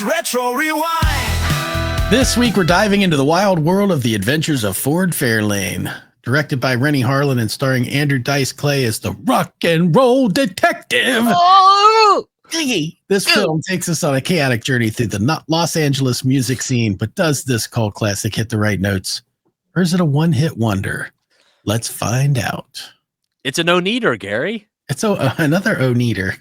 Retro Rewind. This week, we're diving into the wild world of the Adventures of Ford Fairlane. Directed by Renny Harlin and starring Andrew Dice Clay as the rock and roll detective. Oh! This film takes us on a chaotic journey through the Los Angeles music scene, but does this cult classic hit the right notes? Or is it a one-hit wonder? Let's find out. It's a no-neater, Gary. It's another O-neater.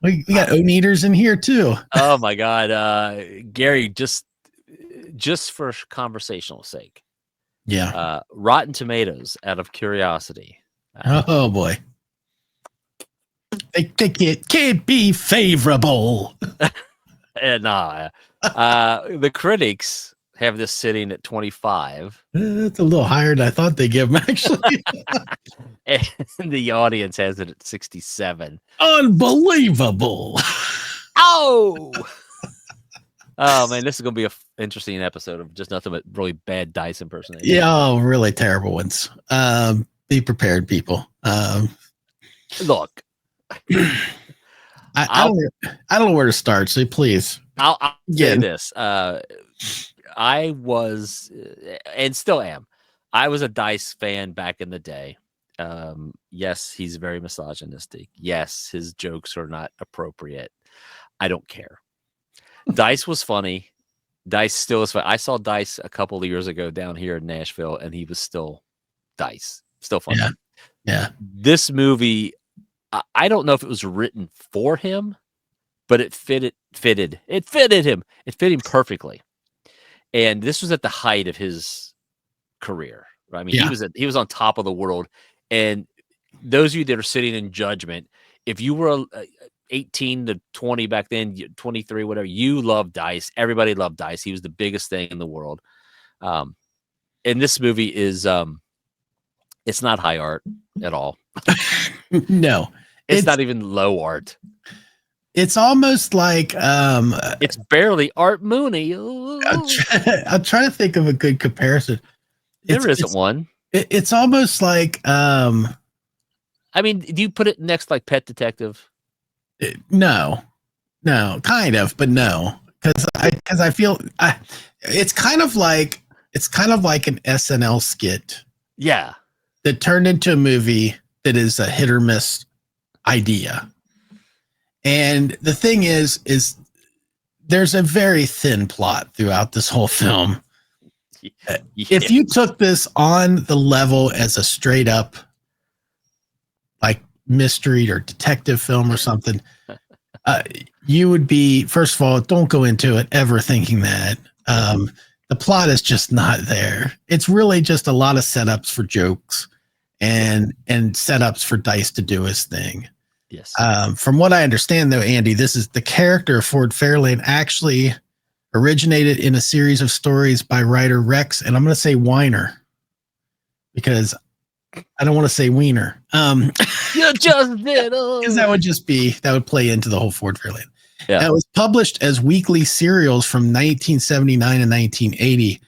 we got O-neaters in here, too. Oh, my God. Gary, just for conversational sake. Yeah. Rotten Tomatoes, out of curiosity. Oh, boy. They can't be favorable. The critics have this sitting at 25. That's a little higher than I thought they'd give them, actually. And the audience has it at 67. Unbelievable. Oh! Oh, man, this is going to be an interesting episode of just nothing but really bad Dice impersonation. Yeah, really terrible ones. Be prepared, people. Look. I don't know where to start, so please. I'll say this. I was, and still am, I was a Dice fan back in the day. Yes, he's very misogynistic. Yes, his jokes are not appropriate. I don't care. Dice was funny. Dice still is funny. I saw Dice a couple of years ago down here in Nashville, and he was still Dice. Still funny. Yeah. This movie, I don't know if it was written for him, but it fitted him. It fit him perfectly. And this was at the height of his career. Right? I mean, he was on top of the world. And those of you that are sitting in judgment, if you were 18 to 20 back then, 23, whatever, you loved Dice. Everybody loved Dice. He was the biggest thing in the world. And this movie is, it's not high art at all. No, it's not even low art. It's almost like it's barely Art Mooney. I'm trying to think of a good comparison. There isn't one. It's almost like I mean, do you put it next like Pet Detective? No, kind of, but no, because I feel it's kind of like an SNL skit. Yeah, that turned into a movie that is a hit or miss idea. And the thing is there's a very thin plot throughout this whole film. Yeah. If you took this on the level as a straight up like mystery or detective film or something, you would be, first of all, don't go into it ever thinking that. The plot is just not there. It's really just a lot of setups for jokes and setups for Dice to do his thing. Yes. From what I understand, though, Andy, this is the character of Ford Fairlane actually originated in a series of stories by writer Rex, and I'm going to say Weiner because I don't want to say Wiener. You just did. Because that would play into the whole Ford Fairlane. Yeah. It was published as weekly serials from 1979 and 1980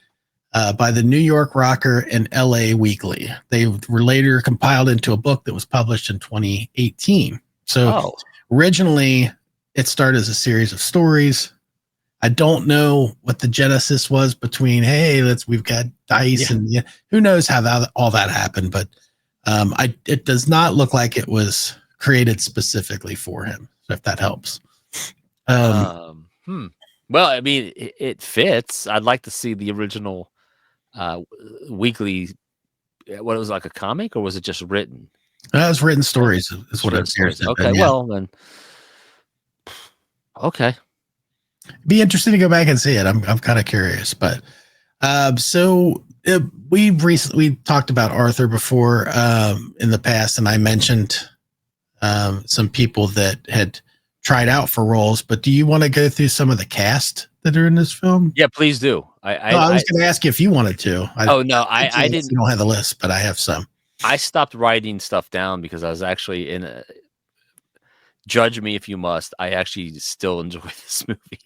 by the New York Rocker and LA Weekly. They were later compiled into a book that was published in 2018. So originally it started as a series of stories. I don't know what the genesis was between, we've got Dice and who knows how all that happened, but it does not look like it was created specifically for him. So if that helps. Well, I mean, it fits. I'd like to see the original weekly. What, it was like a comic, or was it just written? It was written stories. Is what I'm hearing. Okay, well then. Okay. Be interesting to go back and see it. I'm kind of curious, but we talked about Arthur before in the past, and I mentioned some people that had tried out for roles. But do you want to go through some of the cast that are in this film? Yeah, please do. I was going to ask you if you wanted to. I didn't. You don't have the list, but I have some. I stopped writing stuff down because I was actually in a. Judge me if you must. I actually still enjoy this movie,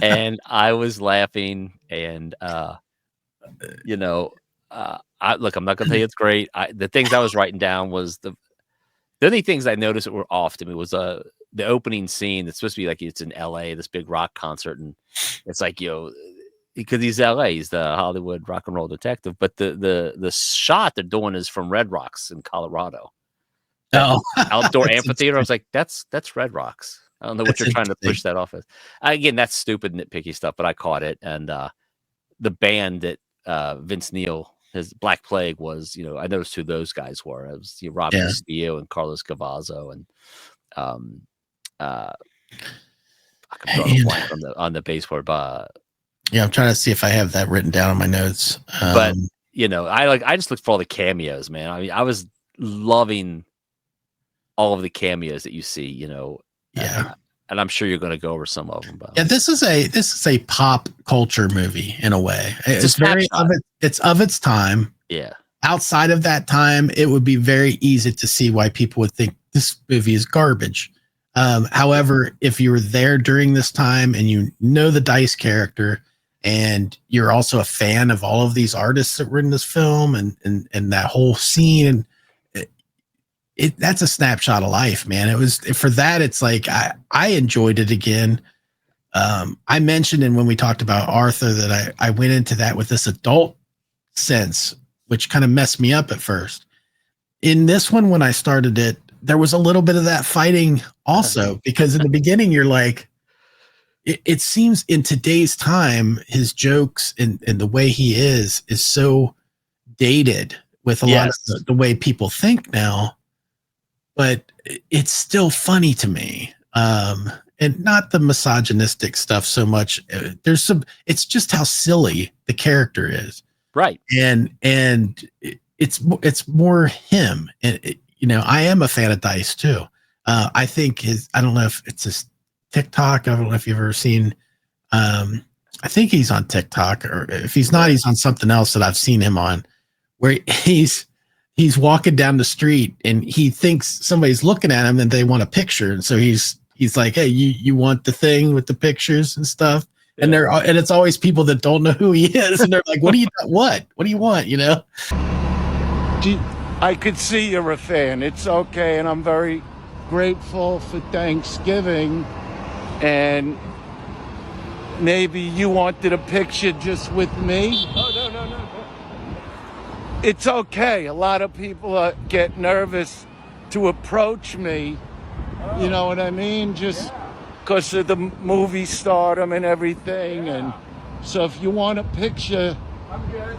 and I was laughing. And I'm not going to tell you it's great. The things I was writing down was the only things I noticed that were off to me was the opening scene. It's supposed to be like it's in L.A. This big rock concert, and it's like because he's L.A. He's the Hollywood rock and roll detective. But the shot they're doing is from Red Rocks in Colorado. Oh, Outdoor that's amphitheater. I was like, that's Red Rocks. I don't know what That's you're trying to push that off as. Again, that's stupid nitpicky stuff, but I caught it. And the band that Vince Neil, his Black Plague was, I noticed who those guys were. It was Rob Castillo and Carlos Cavazo and I can draw a blank on the bass board. Yeah, I'm trying to see if I have that written down on my notes. But I just looked for all the cameos, man. I mean, I was loving all of the cameos that you see, yeah. And I'm sure you're going to go over some of them. But Yeah, this is a pop culture movie in a way. It's very it's of its time. Yeah. Outside of that time, it would be very easy to see why people would think this movie is garbage. However, if you were there during this time and you know the Dice character and you're also a fan of all of these artists that were in this film and that whole scene, and that's a snapshot of life, man. It was for that. It's like, I enjoyed it again. I mentioned, and when we talked about Arthur, that I went into that with this adult sense, which kind of messed me up at first. In this one, when I started it, there was a little bit of that fighting also, because in the beginning, you're like, it seems in today's time, his jokes and the way he is so dated with a lot of the way people think now. But it's still funny to me. And not the misogynistic stuff so much. It's just how silly the character is. Right. And it's more him. And, I am a fan of Dice too. I think I don't know if it's his TikTok. I don't know if you've ever seen, I think he's on TikTok, or if he's not, he's on something else that I've seen him on, where he's walking down the street and he thinks somebody's looking at him and they want a picture. And so he's like, hey, you want the thing with the pictures and stuff? Yeah. And it's always people that don't know who he is. And they're like, what do you want? I could see you're a fan. It's okay. And I'm very grateful for Thanksgiving. And maybe you wanted a picture just with me. Oh, no. It's okay. A lot of people get nervous to approach me. You know what I mean? Just because of the movie stardom and everything. And so if you want a picture... I'm good.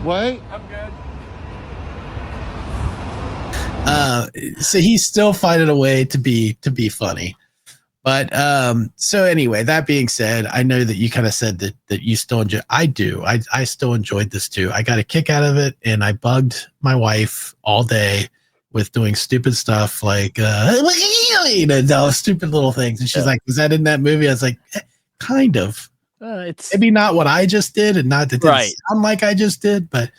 What? I'm good. So he's still finding a way to be funny. But so anyway, that being said, I know that you kind of said that you still enjoy. I do. I still enjoyed this too. I got a kick out of it, and I bugged my wife all day with doing stupid stuff like stupid little things. And she's like, "Was that in that movie?" I was like, kind of. It's maybe not what I just did, and not that didn't sound like I just did, but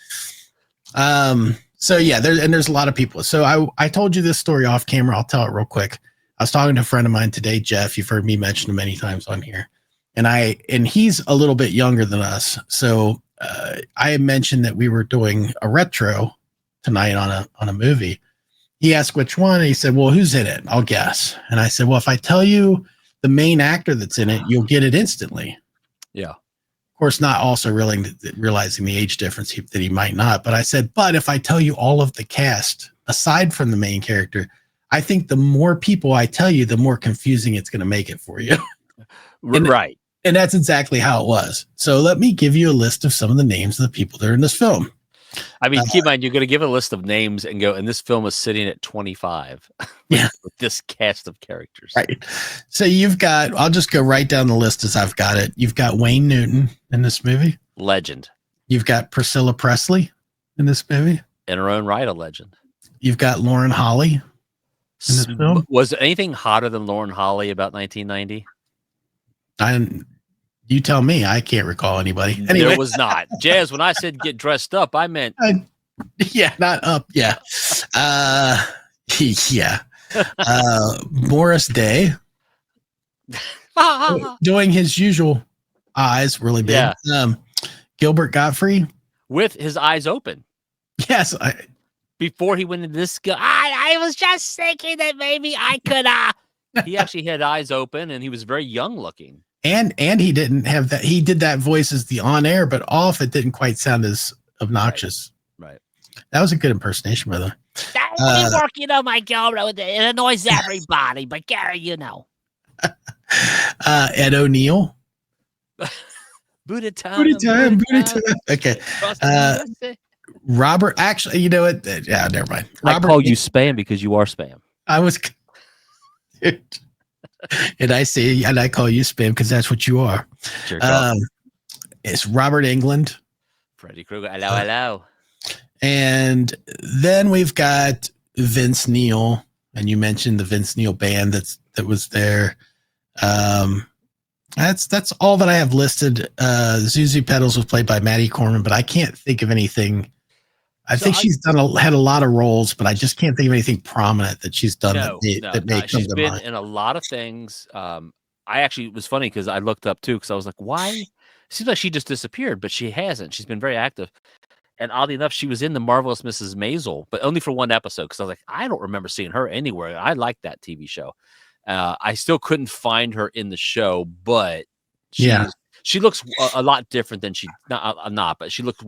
so yeah, there's a lot of people. So I told you this story off camera. I'll tell it real quick. I was talking to a friend of mine today, Jeff. You've heard me mention him many times on here, and he's a little bit younger than us. So I mentioned that we were doing a retro tonight on a movie. He asked which one, and he said, "Well, who's in it? I'll guess." And I said, "Well, if I tell you the main actor that's in it, you'll get it instantly." Yeah. Of course, not also realizing the age difference that he might not. But I said, "But if I tell you all of the cast aside from the main character, I think the more people I tell you, the more confusing it's going to make it for you." Right. And that's exactly how it was. So let me give you a list of some of the names of the people that are in this film. I mean, keep in mind, you're going to give a list of names and go, and this film is sitting at 25 with this cast of characters. Right. So I'll just go right down the list as I've got it. You've got Wayne Newton in this movie. Legend. You've got Priscilla Presley in this movie. In her own right, a legend. You've got Lauren Holly in this film. Was there anything hotter than Lauren Holly about 1990? You tell me. I can't recall anybody. Anyway. There was not. Jazz, when I said get dressed up, I meant... not up. Yeah. Yeah. Morris Day. Doing his usual eyes really big. Yeah. Gilbert Gottfried. With his eyes open. Yes. Before he went into this... I was just thinking that maybe I could He actually had eyes open, and he was very young looking. And he didn't have that. He did that voice as the on air, but off it didn't quite sound as obnoxious. Right. That was a good impersonation, by the way. That working on my camera. It annoys everybody, but Gary, you know. Ed O'Neill. Booty time. Booty time. Okay. Robert, actually, you know what? Yeah, never mind. Robert, I call you spam because you are spam. I was, and I call you spam because that's what you are. It's Robert Englund. Freddy Krueger. Hello. And then we've got Vince Neil, and you mentioned the Vince Neil band that was there. That's all that I have listed. Zuzu Pedals was played by Maddie Corman, but I can't think of anything. I think she's had a lot of roles, but I just can't think of anything prominent that she's done that may come she's to been mind. in a lot of things. I actually, it was funny because I looked up too, because I was like, why? It seems like she just disappeared, but she hasn't. She's been very active. And oddly enough, she was in The Marvelous Mrs. Maisel, but only for one episode, because I was like, I don't remember seeing her anywhere. I liked that TV show. I still couldn't find her in the show, but she looks a lot different than but she looks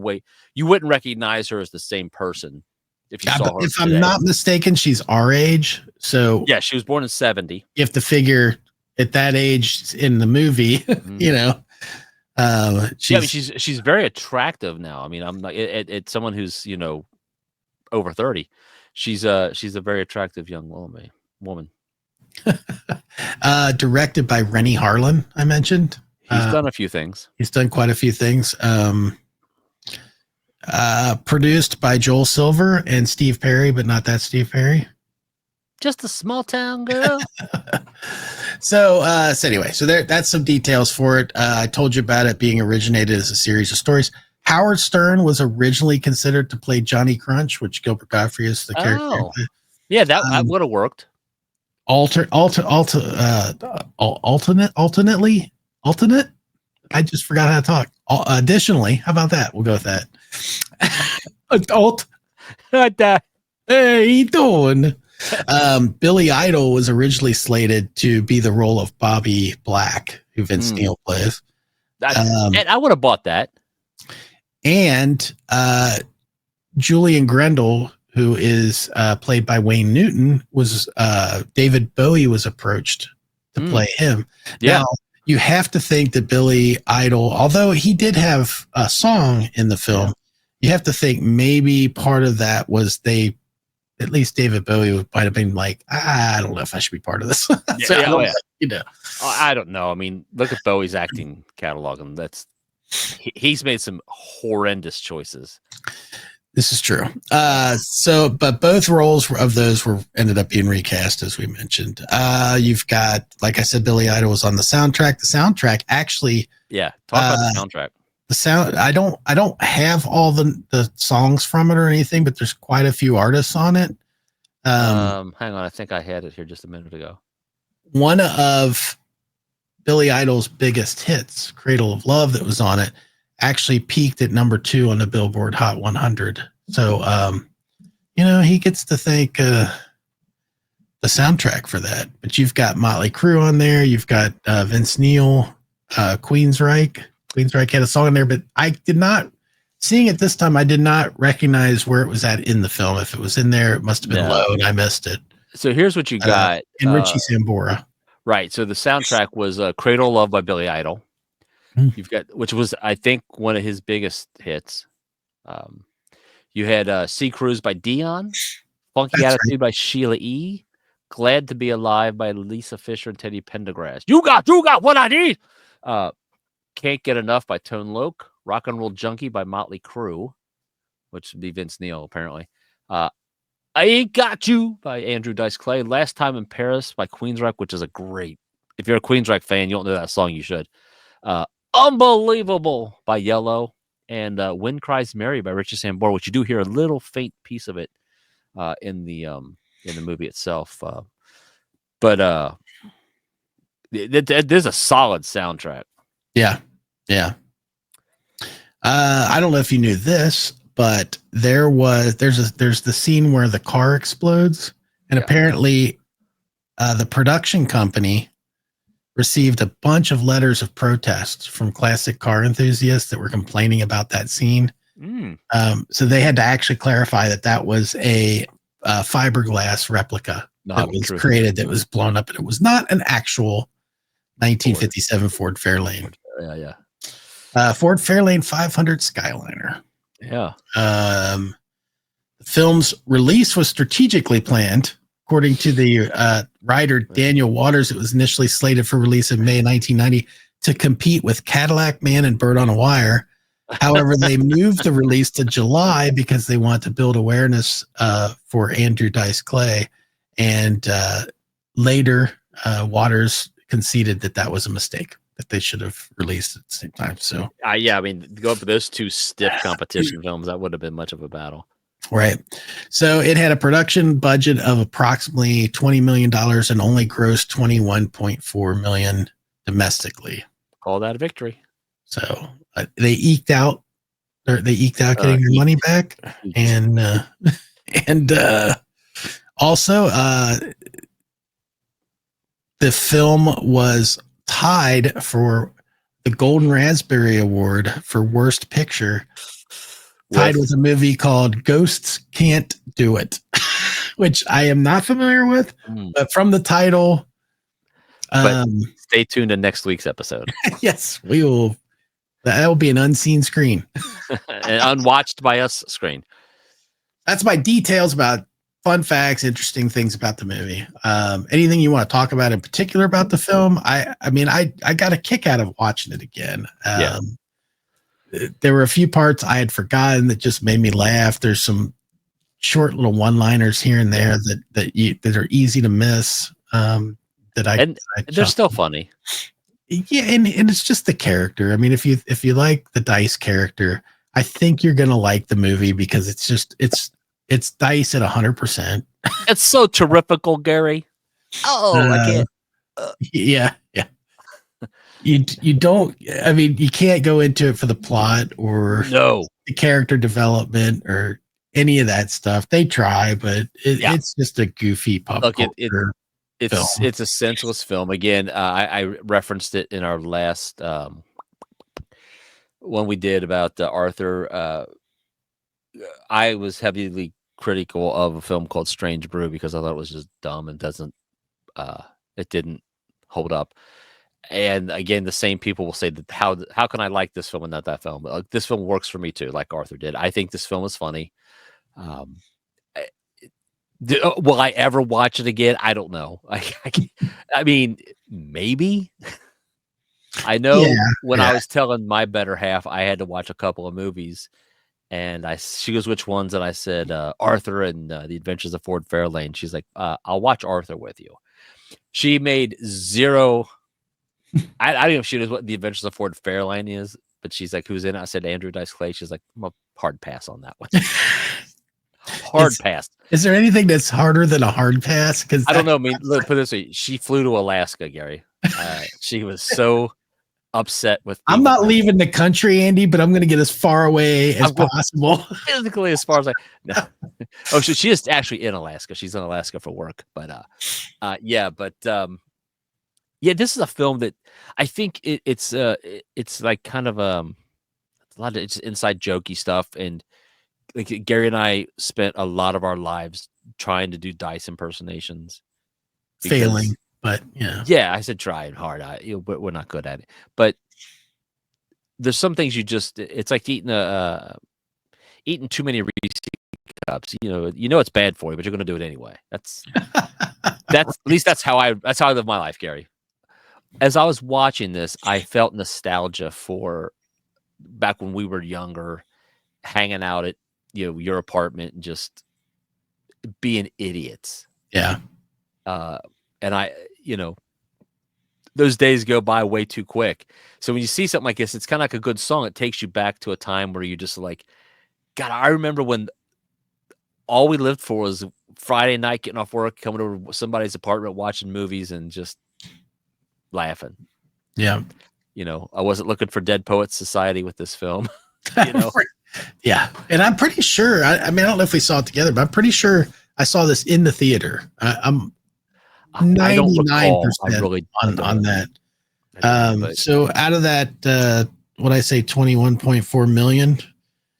you wouldn't recognize her as the same person if you saw her. If I'm not mistaken, she's our age. So yeah, she was born in 70. You have to figure at that age in the movie, you know. She's very attractive now. I mean, I'm like it's someone who's, you know, over 30. She's a very attractive young woman. Directed by Renny Harlin, I mentioned. He's done a few things. He's done quite a few things. Produced by Joel Silver and Steve Perry, but not that Steve Perry. Just a small town girl. So anyway, that's some details for it. I told you about it being originated as a series of stories. Howard Stern was originally considered to play Johnny Crunch, which Gilbert Godfrey is the character. Yeah, that would have worked. Alternate. I just forgot how to talk. Additionally, how about that? We'll go with that. Hey, you doing? Billy Idol was originally slated to be the role of Bobby Black, who Vince Neil plays. And I would have bought that. And Julian Grendel, who is played by Wayne Newton, was David Bowie was approached to play him. Yeah. Now, you have to think that Billy Idol, although he did have a song in the film, you have to think maybe part of that was at least David Bowie might have been like, I don't know if I should be part of this. You know, I don't know. I mean, look at Bowie's acting catalog, and he's made some horrendous choices. This is true. But both roles of those ended up being recast, as we mentioned. You've got, like I said, Billy Idol was on the soundtrack. The soundtrack actually, talk about the soundtrack. The sound, I don't have all the songs from it or anything, but there's quite a few artists on it. Hang on, I think I had it here just a minute ago. One of Billy Idol's biggest hits, "Cradle of Love," that was on it, actually peaked at number 2 on the Billboard Hot 100. So, he gets to thank the soundtrack for that. But you've got Motley Crue on there. You've got Vince Neil, Queensryche. Queensryche had a song in there, but I did not, seeing it this time, I did not recognize where it was at in the film. If it was in there, it must have been low, and I missed it. So here's what you got. And Richie Sambora. Right. So the soundtrack was Cradle of Love by Billy Idol. You've got, which was, I think, one of his biggest hits. You had Sea Cruise by Dion, Funky Attitude by Sheila E., Glad to Be Alive by Lisa Fisher and Teddy Pendergrass. You got what I need. Can't Get Enough by Tone Loc, Rock and Roll Junkie by Motley Crue, which would be Vince Neil, apparently. I Ain't Got You by Andrew Dice Clay. Last Time in Paris by Queensryche, which is a great, if you're a Queensryche fan, you don't know that song, you should. Unbelievable by Yellow, and Wind Cries Mary by Richie Sambora, which you do hear a little faint piece of it in the movie itself. But there's a solid soundtrack. Yeah. I don't know if you knew this, but there's the scene where the car explodes, and apparently the production company received a bunch of letters of protest from classic car enthusiasts that were complaining about that scene. So they had to actually clarify that was a fiberglass replica that was created, that was blown up, and it was not an actual 1957 Ford Fairlane. Ford Fairlane 500 Skyliner. Yeah. The film's release was strategically planned. According to the writer Daniel Waters, it was initially slated for release in May 1990 to compete with Cadillac Man and Bird on a Wire. However, they moved the release to July because they want to build awareness for Andrew Dice Clay. And later, Waters conceded that was a mistake, that they should have released at the same time. So, yeah, I mean, go for those two stiff competition films, that would have been much of a battle. Right. So it had a production budget of approximately $20 million and only grossed $21.4 million domestically. Call that a victory. So they eked out getting their money back. And also the film was tied for the Golden Raspberry Award for Worst Picture, tied with a movie called Ghosts Can't Do It, which I am not familiar with, but from the title. But stay tuned to next week's episode. Yes, we will. That will be an unseen screen. An unwatched by us screen. That's my details about fun facts, interesting things about the movie. Anything you want to talk about in particular about the film? I mean, I got a kick out of watching it again. There were a few parts I had forgotten that just made me laugh. There's some short little one-liners here and there that are easy to miss. They're still funny. Yeah, and it's just the character. I mean, if you like the Dice character, I think you're gonna like the movie because it's Dice at 100%. It's so terrifical, Gary. I can't. Yeah. You don't. I mean, you can't go into it for the plot or the character development or any of that stuff. They try, but it's just a goofy pop culture. It's a senseless film. Again, I referenced it in our last one we did about Arthur. I was heavily critical of a film called Strange Brew because I thought it was just dumb and it didn't hold up. And again, the same people will say that how can I like this film and not that film? But this film works for me too, like Arthur did. I think this film is funny. Will I ever watch it again? I don't know. I mean, maybe. I know when I was telling my better half, I had to watch a couple of movies, and she goes, "Which ones?" And I said, "Arthur and The Adventures of Ford Fairlane." She's like, "I'll watch Arthur with you." She made zero. I don't know if she knows what The Adventures of Ford Fairlane is, but she's like, "Who's in it?" I said, "Andrew Dice Clay." She's like, "I'm a hard pass on that one." Pass. Is there anything that's harder than a hard pass? Because I don't know. I mean, look, put it this way: she flew to Alaska, Gary. She was so upset with. I'm not leaving the country, Andy, but I'm going to get as far away as possible. Physically, as far as no. Oh, she is actually in Alaska. She's in Alaska for work, but this is a film that I think it's like kind of a lot of it's inside jokey stuff, and like Gary and I spent a lot of our lives trying to do Dice impersonations, failing, but I said trying hard. But we're not good at it. But there's some things it's like eating too many Reese cups. You know it's bad for you, but you're going to do it anyway. That's at least that's how I live my life, Gary. As I was watching this, I felt nostalgia for back when we were younger, hanging out at your apartment and just being idiots. Yeah. And those days go by way too quick. So when you see something like this, it's kind of like a good song. It takes you back to a time where you're just like, God, I remember when all we lived for was Friday night, getting off work, coming over to somebody's apartment, watching movies and just laughing. Yeah. I wasn't looking for Dead Poets Society with this film. Yeah. And I'm pretty sure, I mean, I don't know if we saw it together, but I'm pretty sure I saw this in the theater. I don't recall. 99% I really on that. but So out of that, what I say, 21.4 million.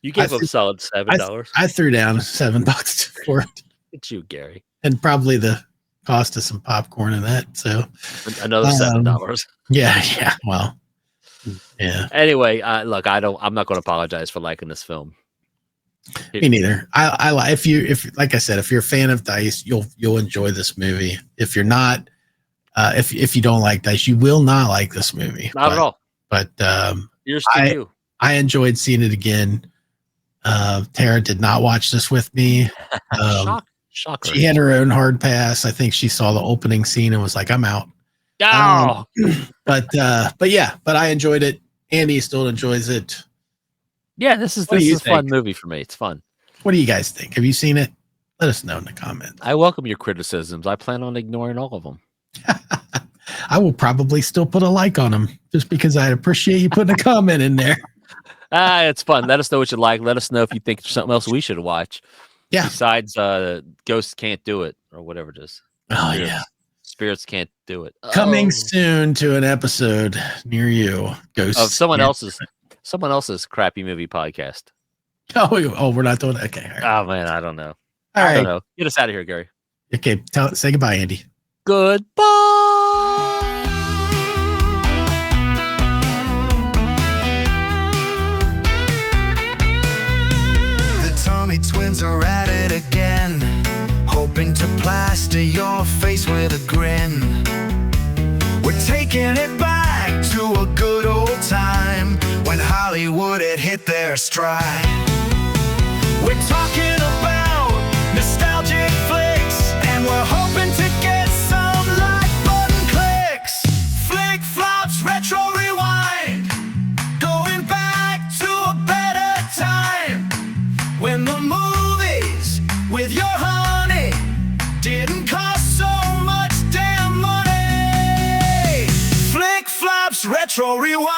you gave him a solid $7. I threw down $7 for it, It's you, Gary. and probably the cost of some popcorn in that. So Another $7. Yeah. Well, yeah. Anyway, look, I'm not going to apologize for liking this film. Me neither. If like I said, if you're a fan of Dice, you'll enjoy this movie. If you're not, if you don't like Dice, you will not like this movie. Not at all. But Here's to you. I enjoyed seeing it again. Tara did not watch this with me. Shocker. She had her own hard pass. I think she saw the opening scene and was like, "I'm out." Oh. But I enjoyed it. Andy still enjoys it. Yeah, this is a fun movie for me. It's fun. What do you guys think? Have you seen it? Let us know in the comments. I welcome your criticisms. I plan on ignoring all of them. I will probably still put a like on them just because I appreciate you putting a comment in there. It's fun. Let us know what you like. Let us know if you think there's something else we should watch. Yeah. Besides Ghosts Can't Do It or whatever it is. Oh, yeah. Spirits Can't Do It. Coming soon to an episode near you. Ghosts of someone else's crappy movie podcast. Oh, we're not doing it. Okay. All right. Oh man, I don't know. All right. I don't know. Get us out of here, Gary. Okay. Say goodbye, Andy. Goodbye. The Tommy twins are at it again, hoping to plaster your face with a grin. We're taking it back to a good old time when Hollywood had hit their stride. We're talking about nostalgic flicks, and we're hoping to get some like button clicks. Flick flops, retro rewind, going back to a better time when the movies with your honey didn't cost so much damn money. Flick flops, retro rewind.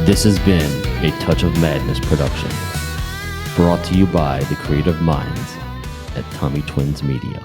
This has been a Touch of Madness production, brought to you by the creative minds at Tommy Twins Media.